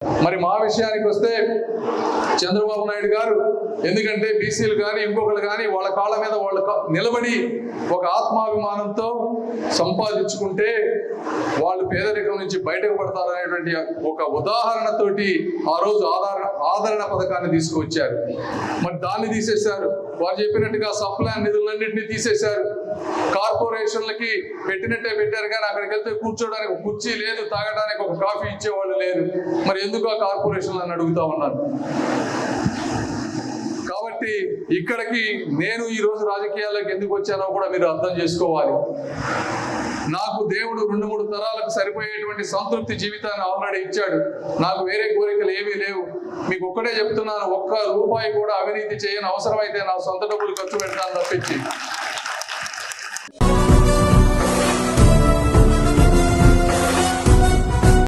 మరి మా విషయానికి వస్తే చంద్రబాబు నాయుడు గారు ఎందుకంటే బీసీలు కానీ ఇంకొకరు కానీ వాళ్ళ కాళ్ళ మీద వాళ్ళు నిలబడి ఒక ఆత్మాభిమానంతో సంపాదించుకుంటే వాళ్ళు పేదరికం నుంచి బయటకు పడతారనేటువంటి ఒక ఉదాహరణతోటి ఆ రోజు ఆదరణ పథకాన్ని తీసుకొచ్చారు. మరి దాన్ని తీసేశారు. వారు చెప్పినట్టుగా సప్లాన్ నిధులన్నింటినీ తీసేశారు. కార్పొరేషన్లకి పెట్టినట్టే పెట్టారు కానీ అక్కడికి వెళ్తే కూర్చోడానికి ఒక కుర్చీ లేదు, తాగడానికి ఒక కాఫీ ఇచ్చేవాళ్ళు లేరు. మరి ఎందుకు ఆ కార్పొరేషన్లు అని అడుగుతా ఉన్నాను. కాబట్టి ఇక్కడికి నేను ఈరోజు రాజకీయాల్లోకి ఎందుకు వచ్చానో కూడా మీరు అర్థం చేసుకోవాలి. నాకు దేవుడు 2-3 తరాలకు సరిపోయేటువంటి సంతృప్తి జీవితాన్ని ఆల్రెడీ ఇచ్చాడు. నాకు వేరే కోరికలు ఏమీ లేవు. మీకు ఒక్కటే చెప్తున్నాను, ఒక్క రూపాయి కూడా అవినీతి చేయని, అవసరమైతే నా సొంత డబ్బులు ఖర్చు పెడతాను తప్పించి